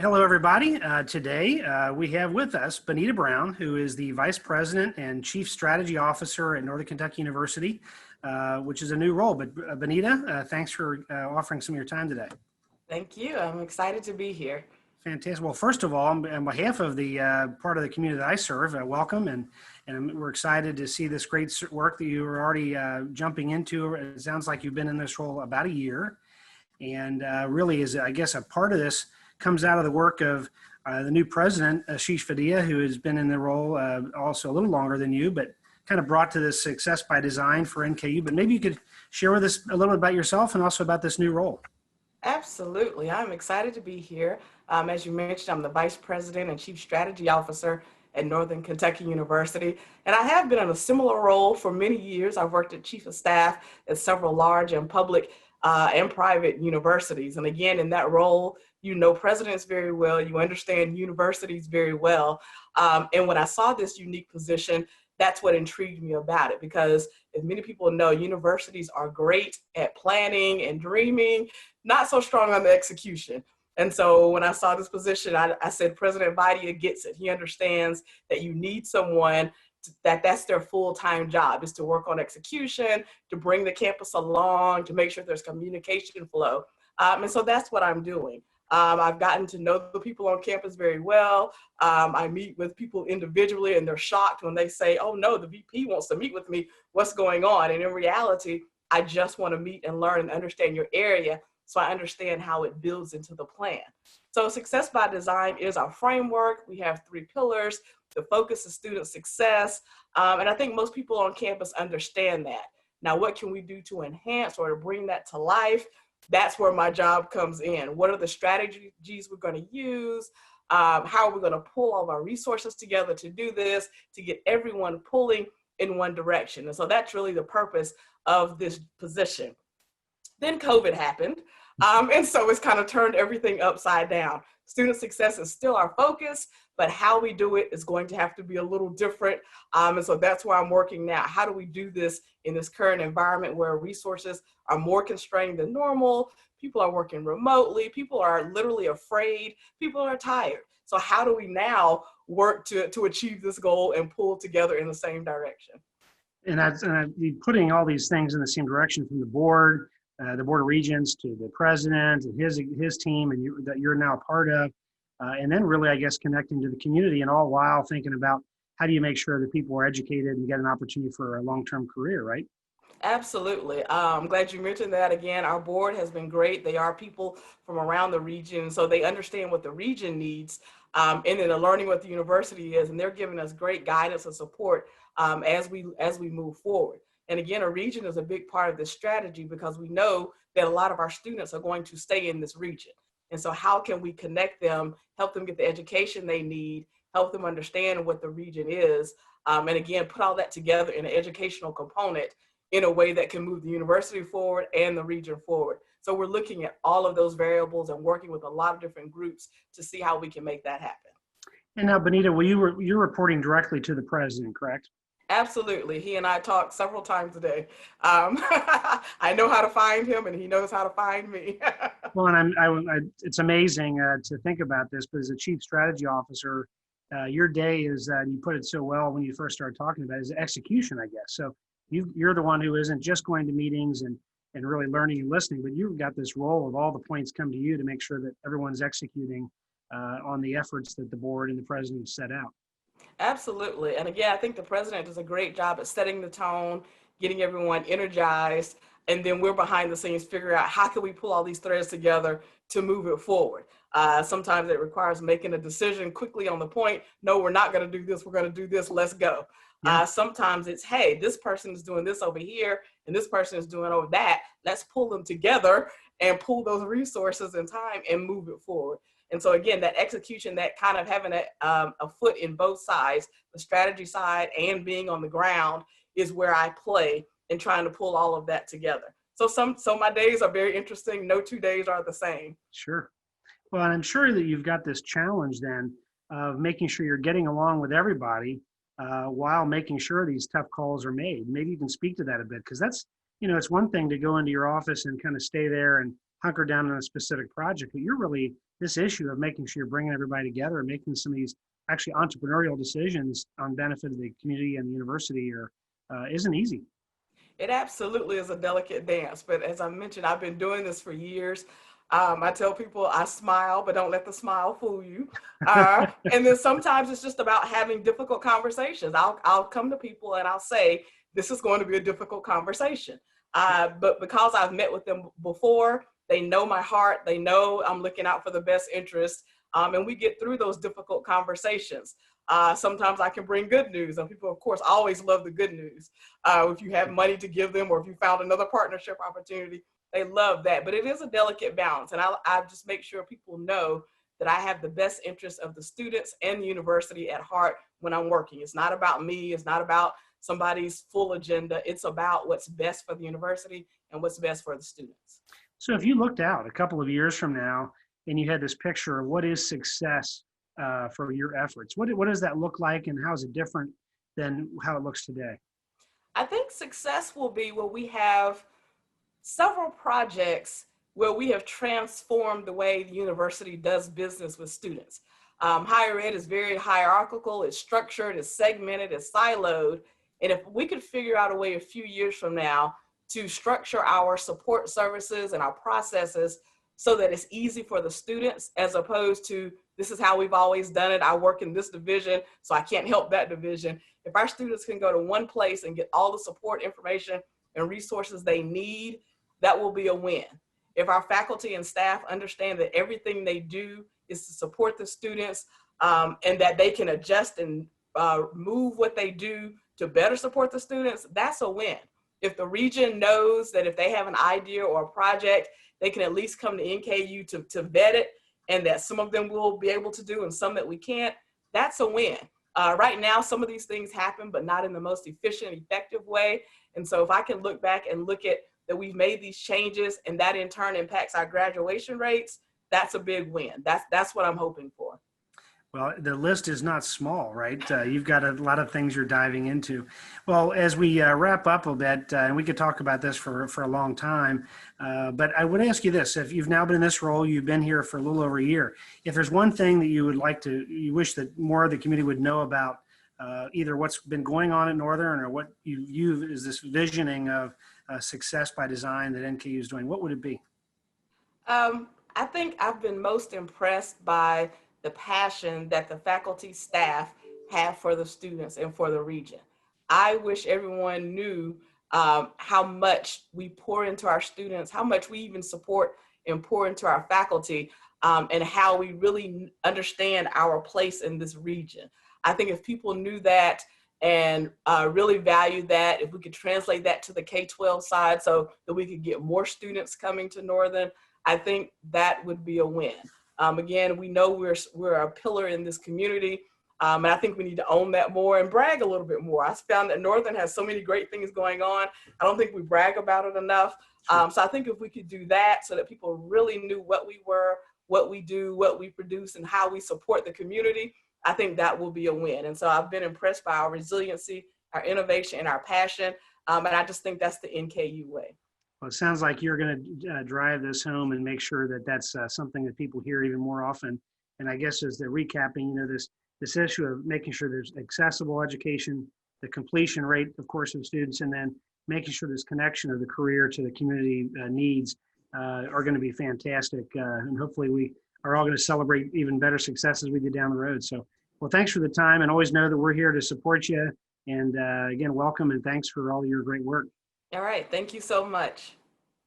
Hello, everybody. Today, we have with us Bonita Brown, who is the Vice President and Chief Strategy Officer at Northern Kentucky University, which is a new role. But Bonita, thanks for offering some of your time today. Thank you. I'm excited to be here. Fantastic. Well, first of all, on behalf of the part of the community that I serve, welcome, and we're excited to see this great work that you are already jumping into. It sounds like you've been in this role about a year, and really is, I guess, a part of this comes out of the work of the new president, Ashish Vadia, who has been in the role also a little longer than you, but kind of brought to this success by design for NKU. But maybe you could share with us a little bit about yourself and also about this new role. Absolutely. I'm excited to be here. As you mentioned, I'm the Vice President and Chief Strategy Officer at Northern Kentucky University. And I have been in a similar role for many years. I've worked at Chief of Staff at several large and public and private universities. And again, in that role, you know presidents very well, you understand universities very well. And when I saw this unique position, that's what intrigued me about it, because as many people know, universities are great at planning and dreaming, not so strong on the execution. And so when I saw this position, I said, President Vadia gets it. He understands that you need someone that's their full-time job, is to work on execution, to bring the campus along, to make sure there's communication flow. And so that's what I'm doing. I've gotten to know the people on campus very well. I meet with people individually and they're shocked when they say, oh no, the VP wants to meet with me, what's going on? And in reality, I just want to meet and learn and understand your area so I understand how it builds into the plan. So Success by Design is our framework. We have 3 pillars. The focus is student success. And I think most people on campus understand that. Now, what can we do to enhance or to bring that to life? That's where my job comes in. What are the strategies we're going to use? How are we going to pull all of our resources together to do this, to get everyone pulling in one direction? And so that's really the purpose of this position. Then COVID happened. And so it's kind of turned everything upside down. Student success is still our focus, but how we do it is going to have to be a little different. And so that's where I'm working now. How do we do this in this current environment where resources are more constrained than normal? People are working remotely. People are literally afraid. People are tired. So how do we now work to achieve this goal and pull together in the same direction? And putting all these things in the same direction from the board of regents to the president and his team, and that you're now a part of, and then really, I guess, connecting to the community, and all while thinking about how do you make sure that people are educated and get an opportunity for a long-term career, right? Absolutely. I'm glad you mentioned that again. Our board has been great. They are people from around the region, so they understand what the region needs, and then learning what the university is, and they're giving us great guidance and support as we move forward. And again, a region is a big part of this strategy because we know that a lot of our students are going to stay in this region. And so how can we connect them, help them get the education they need, help them understand what the region is, and again, put all that together in an educational component in a way that can move the university forward and the region forward. So we're looking at all of those variables and working with a lot of different groups to see how we can make that happen. And now, Bonita, you're reporting directly to the president, correct? Absolutely. He and I talk several times a day. I know how to find him and he knows how to find me. Well, and it's amazing to think about this, but as a chief strategy officer, your day is, you put it so well when you first started talking about it, is execution, I guess. So you're the one who isn't just going to meetings and really learning and listening, but you've got this role of all the points come to you to make sure that everyone's executing on the efforts that the board and the president set out. Absolutely. And again, I think the president does a great job at setting the tone, getting everyone energized, and then we're behind the scenes figuring out how can we pull all these threads together to move it forward. Sometimes it requires making a decision quickly on the point. No, we're not going to do this. We're going to do this. Let's go. Yeah. Sometimes it's, hey, this person is doing this over here and this person is doing over that. Let's pull them together and pull those resources and time and move it forward. And so again, that execution, that kind of having a foot in both sides, the strategy side and being on the ground, is where I play in trying to pull all of that together. So my days are very interesting. No 2 days are the same. Sure. Well, and I'm sure that you've got this challenge then of making sure you're getting along with everybody while making sure these tough calls are made. Maybe you can speak to that a bit, because that's, it's one thing to go into your office and kind of stay there and hunker down on a specific project, but you're really this issue of making sure you're bringing everybody together and making some of these actually entrepreneurial decisions on benefit of the community and the university isn't easy. It absolutely is a delicate dance, but as I mentioned, I've been doing this for years. I tell people I smile, but don't let the smile fool you. And then sometimes it's just about having difficult conversations. I'll come to people and I'll say, this is going to be a difficult conversation. But because I've met with them before, they know my heart, they know I'm looking out for the best interest, and we get through those difficult conversations. Sometimes I can bring good news, and people, of course, always love the good news. If you have money to give them, or if you found another partnership opportunity, they love that. But it is a delicate balance, and I just make sure people know that I have the best interest of the students and the university at heart when I'm working. It's not about me. It's not about somebody's full agenda. It's about what's best for the university and what's best for the students. So if you looked out a couple of years from now and you had this picture of what is success for your efforts, what does that look like, and how is it different than how it looks today? I think success will be where we have several projects where we have transformed the way the university does business with students. Higher ed is very hierarchical, it's structured, it's segmented, it's siloed. And if we could figure out a way a few years from now to structure our support services and our processes so that it's easy for the students, as opposed to, this is how we've always done it, I work in this division, so I can't help that division. If our students can go to one place and get all the support information and resources they need, that will be a win. If our faculty and staff understand that everything they do is to support the students, and that they can adjust and move what they do to better support the students, that's a win. If the region knows that if they have an idea or a project, they can at least come to NKU to vet it, and that some of them will be able to do and some that we can't, that's a win. Right now, some of these things happen, but not in the most efficient, effective way. And so if I can look back and look at that we've made these changes and that in turn impacts our graduation rates, that's a big win. That's what I'm hoping for. Well, the list is not small, right? You've got a lot of things you're diving into. Well, as we wrap up a bit, and we could talk about this for a long time, but I would ask you this. If you've now been in this role, you've been here for a little over a year. If there's one thing that you wish that more of the community would know about either what's been going on at Northern or what you view as this visioning of success by design that NKU is doing, what would it be? I think I've been most impressed by the passion that the faculty staff have for the students and for the region. I wish everyone knew how much we pour into our students, how much we even support and pour into our faculty, and how we really understand our place in this region. I think if people knew that and really valued that, if we could translate that to the K-12 side so that we could get more students coming to Northern, I think that would be a win. Again, we know we're a pillar in this community, and I think we need to own that more and brag a little bit more. I found that Northern has so many great things going on. I don't think we brag about it enough. So I think if we could do that so that people really knew what we were, what we do, what we produce, and how we support the community, I think that will be a win. And so I've been impressed by our resiliency, our innovation, and our passion. And I just think that's the NKU way. Well, it sounds like you're going to drive this home and make sure that that's something that people hear even more often. And I guess as they're recapping, this issue of making sure there's accessible education, the completion rate, of course, of students, and then making sure this connection of the career to the community needs are going to be fantastic. And hopefully we are all going to celebrate even better successes we did down the road. So, well, thanks for the time, and always know that we're here to support you. And again, welcome and thanks for all your great work. All right. Thank you so much.